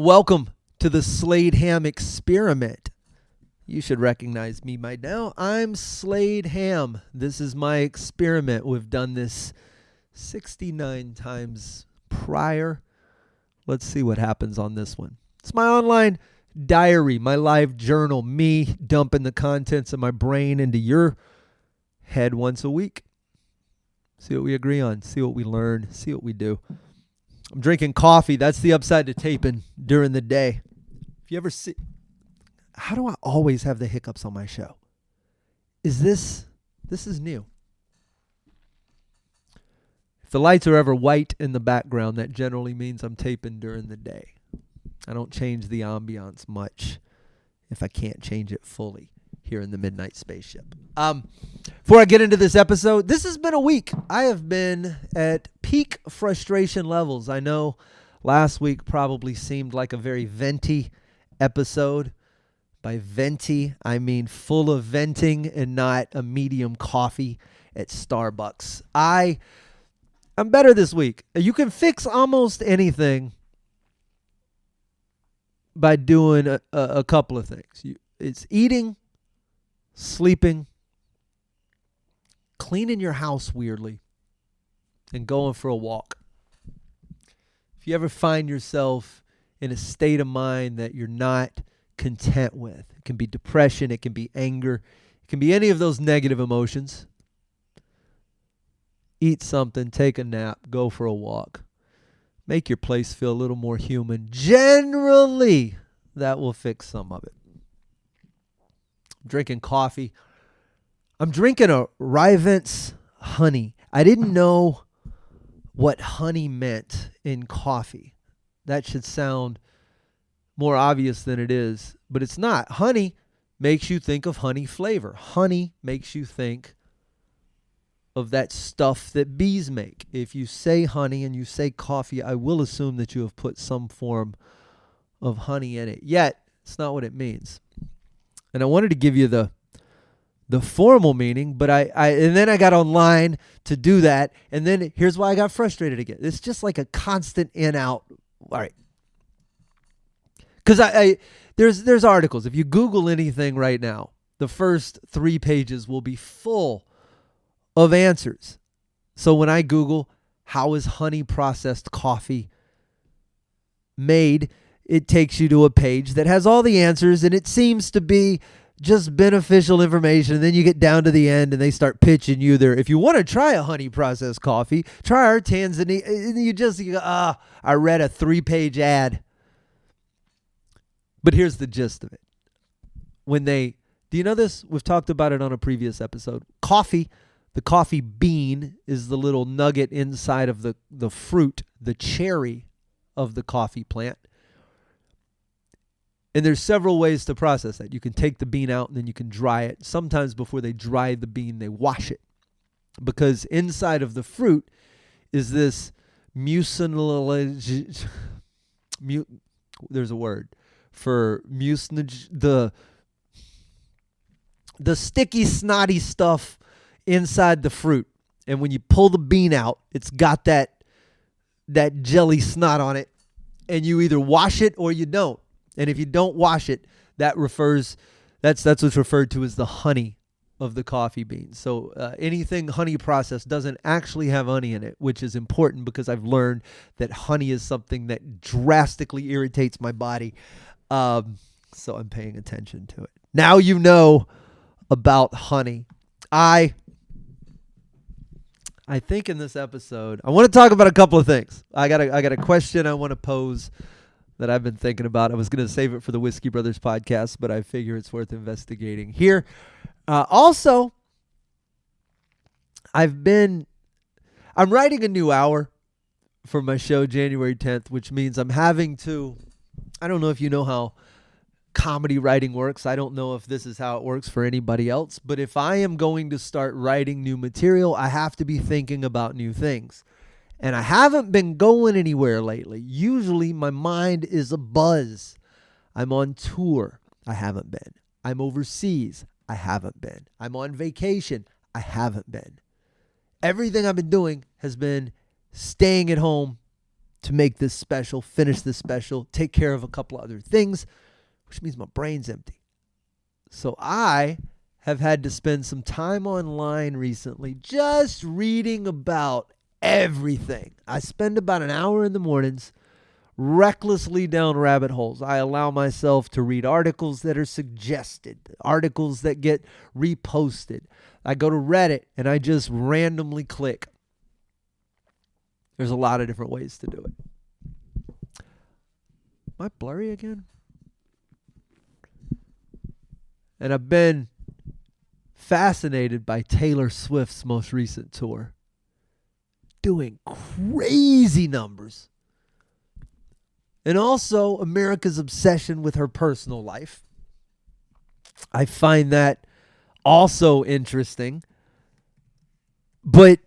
Welcome to the Slade Ham experiment. You should recognize me by now. I'm Slade Ham. This is my experiment. We've done this 69 times prior. Let's see what happens on this one. It's my online diary, my live journal, me dumping the contents of my brain into your head once a week. See what we agree on, see what we learn, see what we do. I'm drinking coffee. That's the upside to taping during the day. If you ever see, how do I always have the hiccups on my show? This is new. If the lights are ever white in the background, that generally means I'm taping during the day. I don't change the ambiance much if I can't change it fully here in the Midnight Spaceship. Before I get into this episode, this has been a week. I have been at peak frustration levels. I know last week probably seemed like a very venti episode. By venti, I mean full of venting and not a medium coffee at Starbucks. I'm better this week. You can fix almost anything by doing a couple of things. It's eating, sleeping, cleaning your house weirdly, and going for a walk. If you ever find yourself in a state of mind that you're not content with, it can be depression, it can be anger, it can be any of those negative emotions. Eat something, take a nap, go for a walk. Make your place feel a little more human. Generally, that will fix some of it. I'm drinking coffee. I'm drinking a Rivence honey. I didn't know what honey meant in coffee. That should sound more obvious than it is, but it's not. Honey makes you think of honey flavor. Honey makes you think of that stuff that bees make. If you say honey and you say coffee, I will assume that you have put some form of honey in it. Yet, it's not what it means. And I wanted to give you the formal meaning, but and then I got online to do that, and then here's why I got frustrated again. It's just like a constant in-out. All right. Because there's articles. If you Google anything right now, the first 3 pages will be full of answers. So when I Google, how is honey processed coffee made, it takes you to a page that has all the answers, and it seems to be just beneficial information. And then you get down to the end and they start pitching you there. If you want to try a honey processed coffee, try our Tanzania. And you go, I read a 3-page ad. But here's the gist of it. Do you know this? We've talked about it on a previous episode. Coffee, the coffee bean is the little nugget inside of the fruit, the cherry of the coffee plant. And there's several ways to process that. You can take the bean out and then you can dry it. Sometimes before they dry the bean, they wash it. Because inside of the fruit is this mucilage, there's a word for mucilage, the sticky, snotty stuff inside the fruit. And when you pull the bean out, it's got that jelly snot on it. And you either wash it or you don't. And if you don't wash it, that's what's referred to as the honey of the coffee bean. So anything honey processed doesn't actually have honey in it, which is important because I've learned that honey is something that drastically irritates my body. So I'm paying attention to it. Now you know about honey. I think in this episode, I want to talk about a couple of things. I got a question I want to pose that I've been thinking about. I was going to save it for the Whiskey Brothers podcast, but I figure it's worth investigating here. Also, I'm writing a new hour for my show January 10th, which means I'm having to, I don't know if you know how comedy writing works. I don't know if this is how it works for anybody else, but if I am going to start writing new material, I have to be thinking about new things. And I haven't been going anywhere lately. Usually my mind is abuzz. I'm on tour. I haven't been. I'm overseas. I haven't been. I'm on vacation. I haven't been. Everything I've been doing has been staying at home to make this special, finish this special, take care of a couple other things, which means my brain's empty. So I have had to spend some time online recently just reading about everything. I spend about an hour in the mornings recklessly down rabbit holes. I allow myself to read articles that are suggested, articles that get reposted. I go to Reddit and I just randomly click. There's a lot of different ways to do it. Am I blurry again? And I've been fascinated by Taylor Swift's most recent tour. Doing crazy numbers. And also America's obsession with her personal life. I find that also interesting. But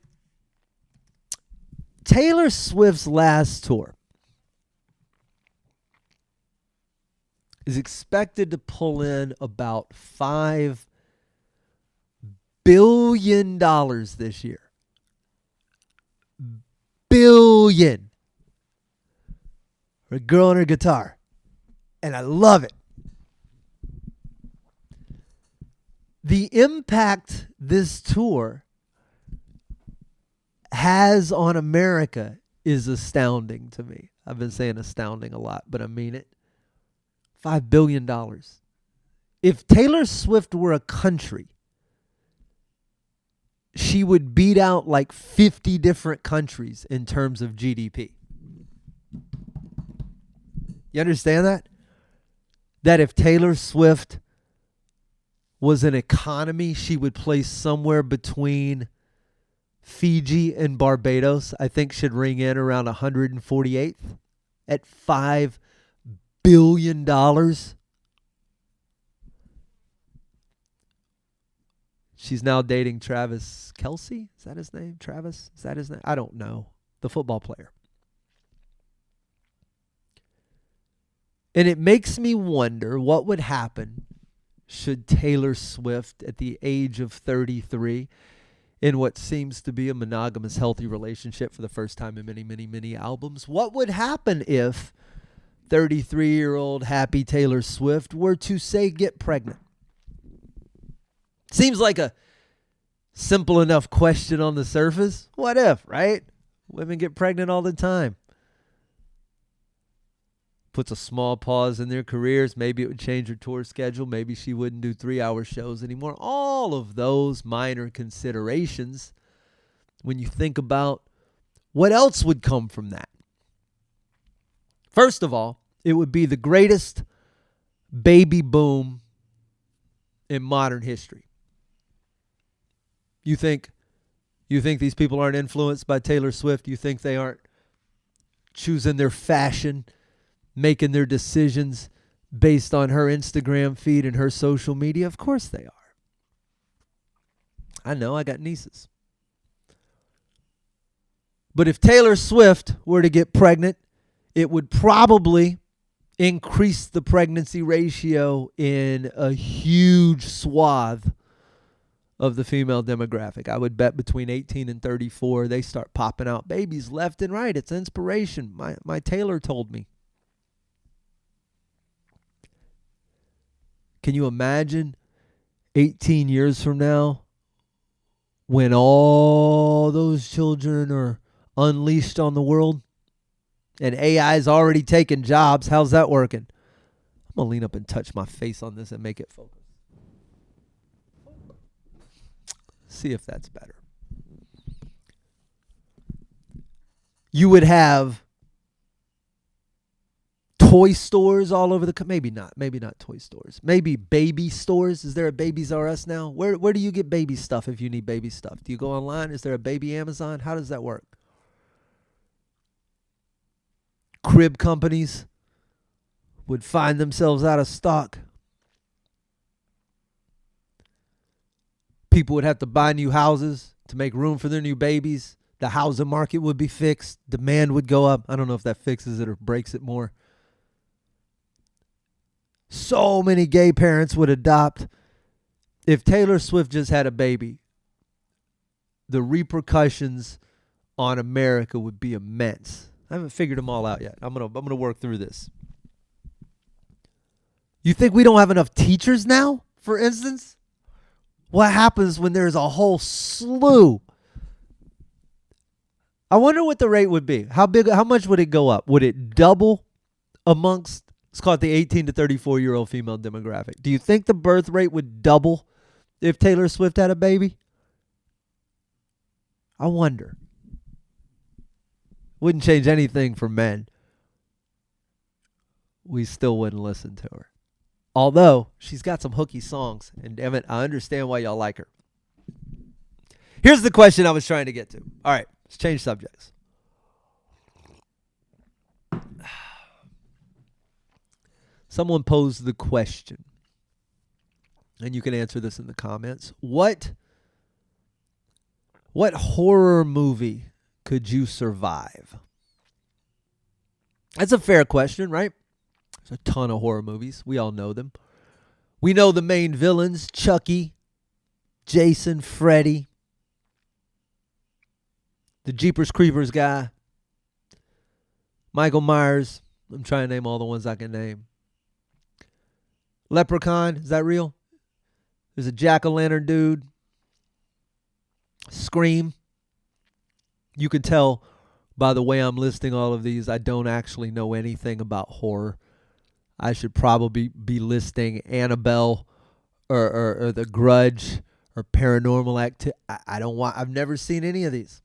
Taylor Swift's last tour is expected to pull in about $5 billion this year. Billion. A girl on her guitar. And I love it. The impact this tour has on America is astounding to me. I've been saying astounding a lot, but I mean it. $5 billion. If Taylor Swift were a country, she would beat out like 50 different countries in terms of GDP. You understand that? That if Taylor Swift was an economy, she would place somewhere between Fiji and Barbados. I think should ring in around 148th at $5 billion. She's now dating Travis Kelce. Is that his name? Travis? Is that his name? I don't know. The football player. And it makes me wonder what would happen should Taylor Swift, at the age of 33, in what seems to be a monogamous, healthy relationship for the first time in many, many, many albums, what would happen if 33-year-old happy Taylor Swift were to, say, get pregnant? Seems like a simple enough question on the surface. What if, right? Women get pregnant all the time. Puts a small pause in their careers. Maybe it would change her tour schedule. Maybe she wouldn't do 3-hour shows anymore. All of those minor considerations when you think about what else would come from that. First of all, it would be the greatest baby boom in modern history. You think these people aren't influenced by Taylor Swift? You think they aren't choosing their fashion, making their decisions based on her Instagram feed and her social media? Of course they are. I know, I got nieces. But if Taylor Swift were to get pregnant, it would probably increase the pregnancy ratio in a huge swath of the female demographic. I would bet between 18 and 34, they start popping out babies left and right. It's inspiration. My Taylor told me. Can you imagine 18 years from now when all those children are unleashed on the world and AI is already taking jobs? How's that working? I'm going to lean up and touch my face on this and make it focus. See if that's better. You would have toy stores all over the maybe not toy stores. Maybe baby stores. Is there a Babies R Us now? Where do you get baby stuff if you need baby stuff? Do you go online? Is there a baby Amazon? How does that work? Crib companies would find themselves out of stock. People would have to buy new houses to make room for their new babies. The housing market would be fixed. Demand would go up. I don't know if that fixes it or breaks it more. So many gay parents would adopt. If Taylor Swift just had a baby, the repercussions on America would be immense. I haven't figured them all out yet. I'm gonna work through this. You think we don't have enough teachers now, for instance? What happens when there's a whole slew? I wonder what the rate would be. How much would it go up? Would it double amongst, let's call it the 18 to 34-year-old female demographic? Do you think the birth rate would double if Taylor Swift had a baby? I wonder. Wouldn't change anything for men. We still wouldn't listen to her. Although, she's got some hooky songs. And damn it, I understand why y'all like her. Here's the question I was trying to get to. All right, let's change subjects. Someone posed the question. And you can answer this in the comments. What horror movie could you survive? That's a fair question, right? There's a ton of horror movies. We all know them. We know the main villains: Chucky, Jason, Freddy, the Jeepers Creepers guy, Michael Myers. I'm trying to name all the ones I can name. Leprechaun, is that real? There's a jack-o'-lantern dude. Scream. You can tell by the way I'm listing all of these, I don't actually know anything about horror. I should probably be listing Annabelle or The Grudge or Paranormal Activity. I've never seen any of these.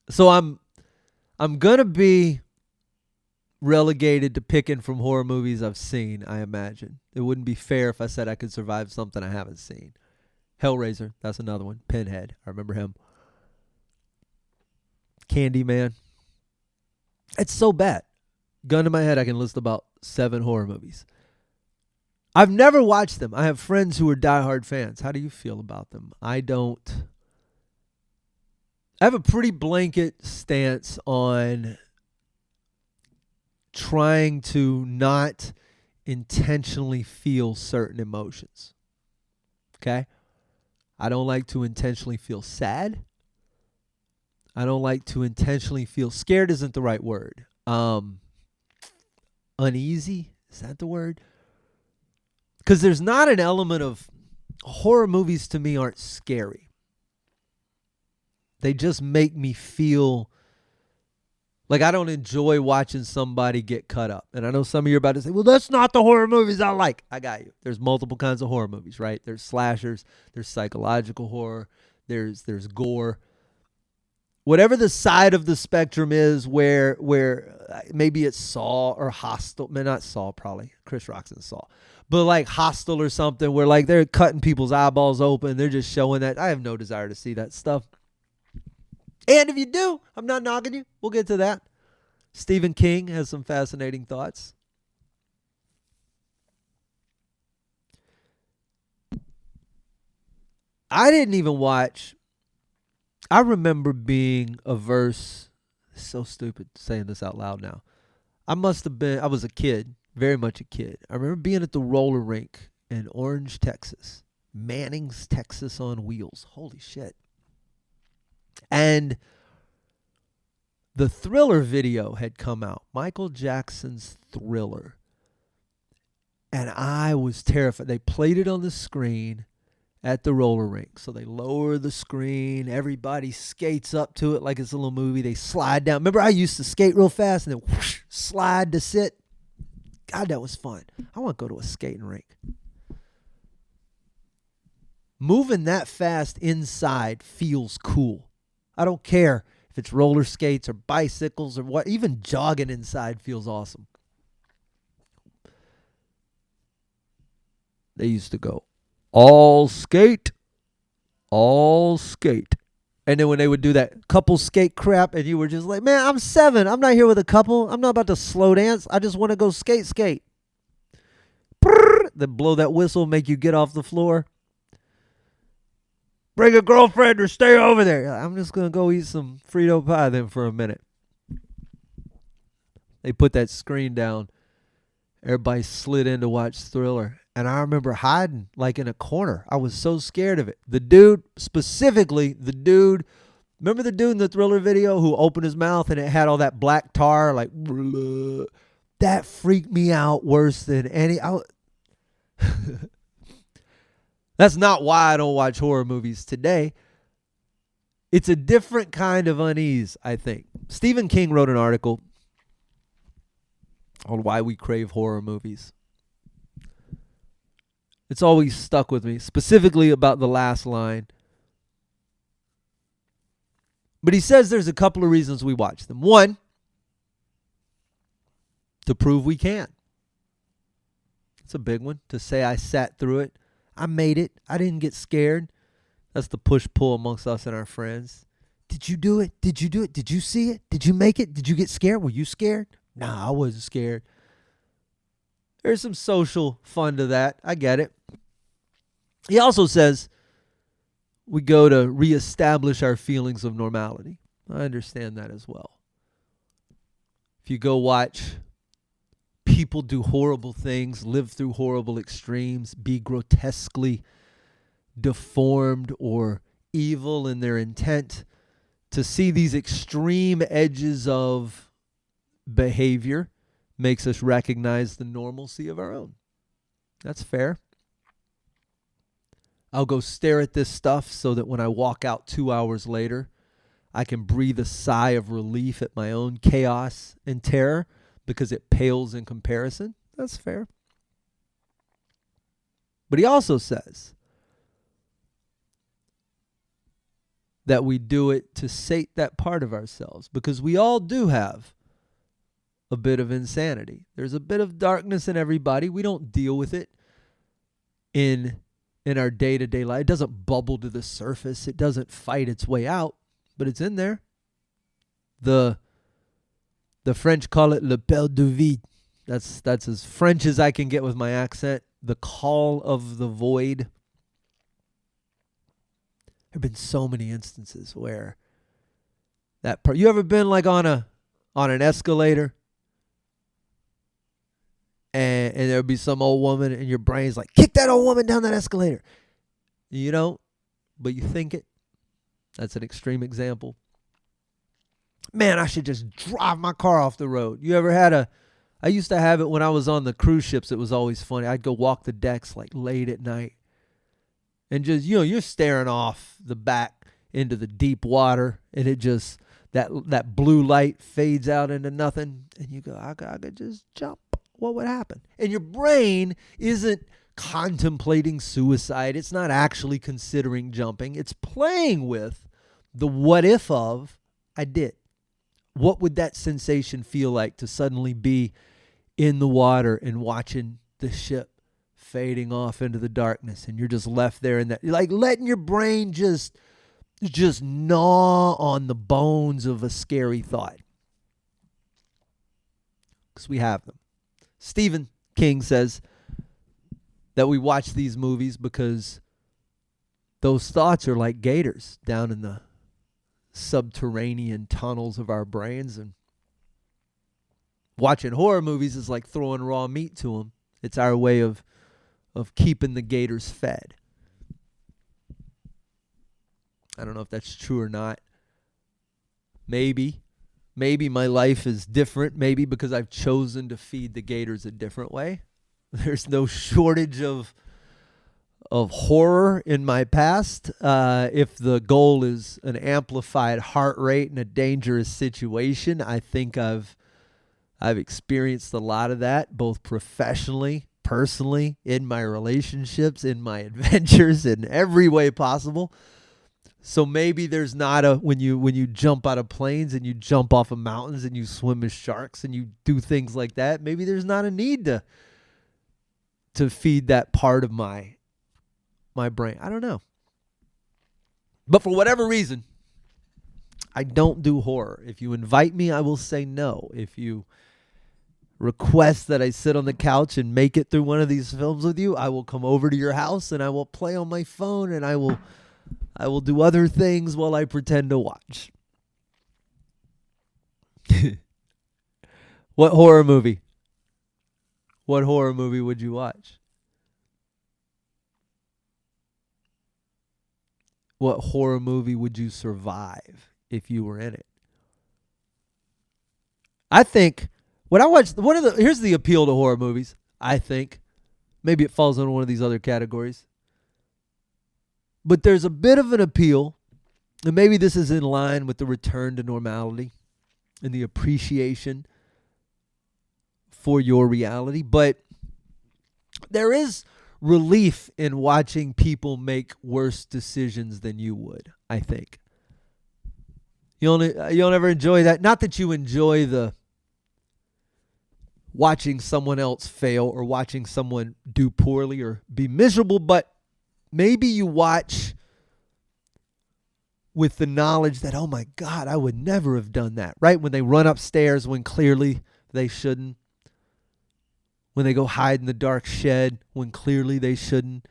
So I'm gonna be relegated to picking from horror movies I've seen, I imagine. It wouldn't be fair if I said I could survive something I haven't seen. Hellraiser, that's another one. Pinhead, I remember him. Candyman. It's so bad. Gun to my head, I can list about 7 horror movies. I've never watched them. I have friends who are diehard fans. How do you feel about them? I don't. I have a pretty blanket stance on trying to not intentionally feel certain emotions. Okay? I don't like to intentionally feel sad. I don't like to intentionally feel scared. Isn't the right word. Uneasy, is that the word? Because there's not an element of horror movies to me aren't scary. They just make me feel like I don't enjoy watching somebody get cut up. And I know some of you are about to say, well, that's not the horror movies I like. I got you. There's multiple kinds of horror movies, right? There's slashers, there's psychological horror, there's gore. Whatever the side of the spectrum is where maybe it's Saw or Hostel. Man, not Saw probably. Chris Rock's in Saw. But like Hostel or something where like they're cutting people's eyeballs open. They're just showing that. I have no desire to see that stuff. And if you do, I'm not knocking you. We'll get to that. Stephen King has some fascinating thoughts. I didn't even watch. I remember being averse. So stupid saying this out loud now. I was a kid, very much a kid. I remember being at the roller rink in Orange, Texas. Manning's Texas on wheels. Holy shit. And the Thriller video had come out. Michael Jackson's Thriller. And I was terrified. They played it on the screen at the roller rink. So they lower the screen. Everybody skates up to it like it's a little movie. They slide down. Remember, I used to skate real fast and then whoosh, slide to sit. God, that was fun. I want to go to a skating rink. Moving that fast inside feels cool. I don't care if it's roller skates or bicycles or what. Even jogging inside feels awesome. They used to go, all skate. And then when they would do that couple skate crap and you were just like, man, I'm 7. I'm not here with a couple. I'm not about to slow dance. I just want to go skate. Then blow that whistle, make you get off the floor. Bring a girlfriend or stay over there. I'm just going to go eat some Frito pie then for a minute. They put that screen down. Everybody slid in to watch Thriller. And I remember hiding like in a corner. I was so scared of it. The dude Remember the dude in the Thriller video who opened his mouth and it had all that black tar? Like, bleh. That freaked me out worse than any. That's not why I don't watch horror movies today. It's a different kind of unease, I think. Stephen King wrote an article on why we crave horror movies. It's always stuck with me, specifically about the last line. But he says there's a couple of reasons we watch them. One, to prove we can. It's a big one. To say I sat through it. I made it. I didn't get scared. That's the push-pull amongst us and our friends. Did you do it? Did you do it? Did you see it? Did you make it? Did you get scared? Were you scared? Nah, I wasn't scared. There's some social fun to that. I get it. He also says we go to reestablish our feelings of normality. I understand that as well. If you go watch people do horrible things, live through horrible extremes, be grotesquely deformed or evil in their intent, to see these extreme edges of behavior makes us recognize the normalcy of our own. That's fair. I'll go stare at this stuff so that when I walk out 2 hours later, I can breathe a sigh of relief at my own chaos and terror because it pales in comparison. That's fair. But he also says that we do it to sate that part of ourselves, because we all do have a bit of insanity. There's a bit of darkness in everybody. We don't deal with it in our day-to-day life. It doesn't bubble to the surface. It doesn't fight its way out, but it's in there. The French call it le peur du vide. That's as French as I can get with my accent. The call of the void. There have been so many instances where that part. You ever been like on an escalator and there'll be some old woman and your brain's like, kick that old woman down that escalator. You don't, but you think it. That's an extreme example. Man, I should just drive my car off the road. You ever had I used to have it when I was on the cruise ships. It was always funny. I'd go walk the decks like late at night. And just, you're staring off the back into the deep water, and it just, that blue light fades out into nothing, and you go, I could just jump. What would happen? And your brain isn't contemplating suicide. It's not actually considering jumping. It's playing with the what if of, I did. What would that sensation feel like to suddenly be in the water and watching the ship fading off into the darkness, and you're just left there in that, like letting your brain just gnaw on the bones of a scary thought. Because we have them. Stephen King says that we watch these movies because those thoughts are like gators down in the subterranean tunnels of our brains, and watching horror movies is like throwing raw meat to them. It's our way of keeping the gators fed. I don't know if that's true or not. Maybe my life is different. Maybe because I've chosen to feed the gators a different way. There's no shortage of horror in my past. If the goal is an amplified heart rate in a dangerous situation, I think I've experienced a lot of that, both professionally, personally, in my relationships, in my adventures, in every way possible. So maybe there's not when you jump out of planes and you jump off of mountains and you swim with sharks and you do things like that, maybe there's not a need to feed that part of my brain. I don't know. But for whatever reason, I don't do horror. If you invite me, I will say no. If you request that I sit on the couch and make it through one of these films with you, I will come over to your house and I will play on my phone and I will do other things while I pretend to watch. What horror movie? What horror movie would you watch? What horror movie would you survive if you were in it. I think when I watch here's the appeal to horror movies, I think. Maybe it falls under one of these other categories. But there's a bit of an appeal, and maybe this is in line with the return to normality and the appreciation for your reality. But there is relief in watching people make worse decisions than you would, I think. You don't ever enjoy that. Not that you enjoy the watching someone else fail or watching someone do poorly or be miserable, but maybe you watch with the knowledge that, oh my God, I would never have done that, right? When they run upstairs when clearly they shouldn't. When they go hide in the dark shed when clearly they shouldn't.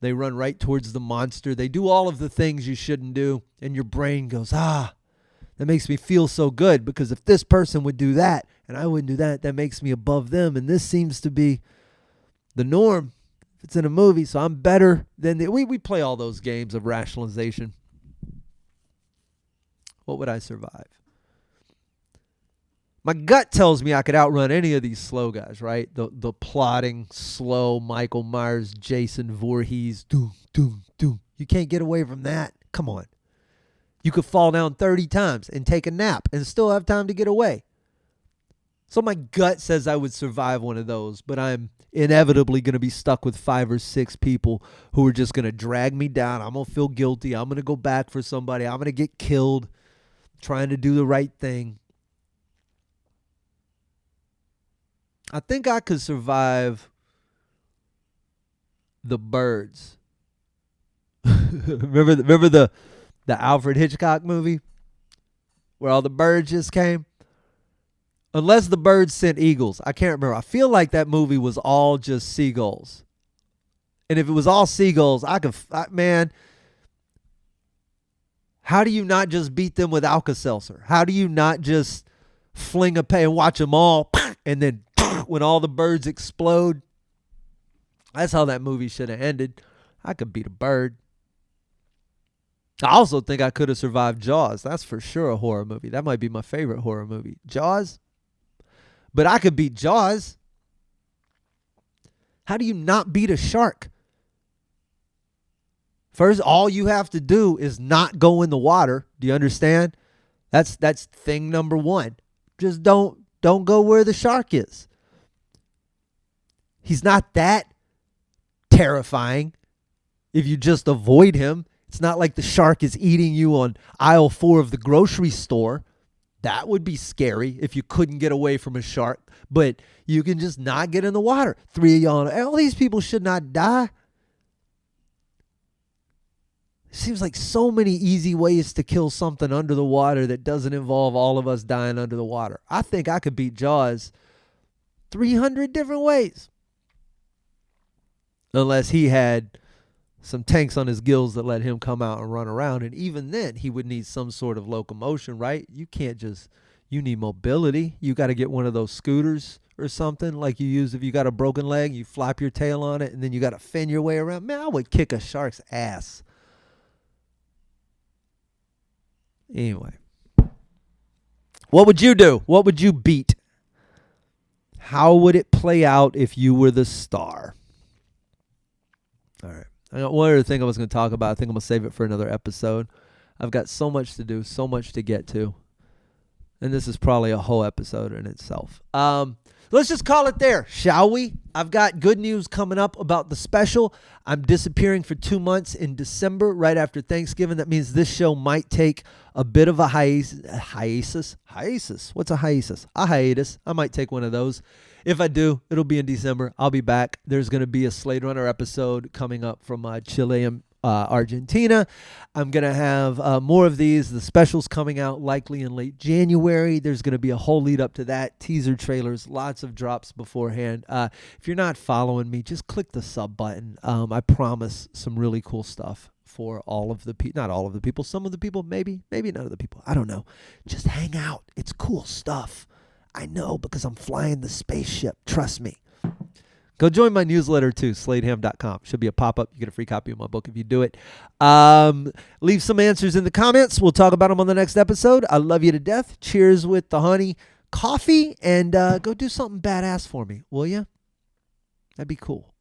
They run right towards the monster. They do all of the things you shouldn't do. And your brain goes, that makes me feel so good, because if this person would do that and I wouldn't do that, that makes me above them. And this seems to be the norm. It's in a movie, so I'm better than we play all those games of rationalization. What would I survive? My gut tells me I could outrun any of these slow guys, right? The plodding, slow Michael Myers, Jason Voorhees, doom, doom, doom. You can't get away from that. Come on. You could fall down 30 times and take a nap and still have time to get away. So my gut says I would survive one of those, but I'm inevitably going to be stuck with 5 or 6 people who are just going to drag me down. I'm going to feel guilty. I'm going to go back for somebody. I'm going to get killed trying to do the right thing. I think I could survive the birds. remember the Alfred Hitchcock movie where all the birds just came? Unless the birds sent eagles. I can't remember. I feel like that movie was all just seagulls. And if it was all seagulls, man, how do you not just beat them with Alka-Seltzer? How do you not just fling a pay and watch them all, and then when all the birds explode? That's how that movie should have ended. I could beat a bird. I also think I could have survived Jaws. That's for sure a horror movie. That might be my favorite horror movie. Jaws. But I could beat Jaws. How do you not beat a shark? First, all you have to do is not go in the water. Do you understand? That's thing number one. Just don't go where the shark is. He's not that terrifying if you just avoid him. It's not like the shark is eating you on aisle 4 of the grocery store. That would be scary if you couldn't get away from a shark. But you can just not get in the water. 3 of y'all, all these people should not die. It seems like so many easy ways to kill something under the water that doesn't involve all of us dying under the water. I think I could beat Jaws 300 different ways. Unless he had some tanks on his gills that let him come out and run around. And even then, he would need some sort of locomotion, right? You can't just, you need mobility. You got to get one of those scooters or something like you use if you got a broken leg. You flap your tail on it, and then you got to fin your way around. Man, I would kick a shark's ass. Anyway. What would you do? What would you beat? How would it play out if you were the star? All right. I got one other thing I was going to talk about. I think I'm going to save it for another episode. I've got so much to do, so much to get to. And this is probably a whole episode in itself. Let's just call it there, shall we? I've got good news coming up about the special. I'm disappearing for 2 months in December, right after Thanksgiving. That means this show might take a bit of a hiatus. What's a hiatus? A hiatus. I might take one of those. If I do, it'll be in December. I'll be back. There's going to be a Slade Runner episode coming up from Chile and Argentina. I'm going to have more of these. The specials coming out likely in late January. There's going to be a whole lead up to that. Teaser trailers, lots of drops beforehand. If you're not following me, just click the sub button. I promise some really cool stuff for all of the people. Not all of the people. Some of the people, maybe none of the people. I don't know. Just hang out. It's cool stuff. I know, because I'm flying the spaceship. Trust me. Go join my newsletter too, sladeham.com. Should be a pop-up. You get a free copy of my book if you do it. Leave some answers in the comments. We'll talk about them on the next episode. I love you to death. Cheers with the honey coffee, and go do something badass for me, will you? That'd be cool.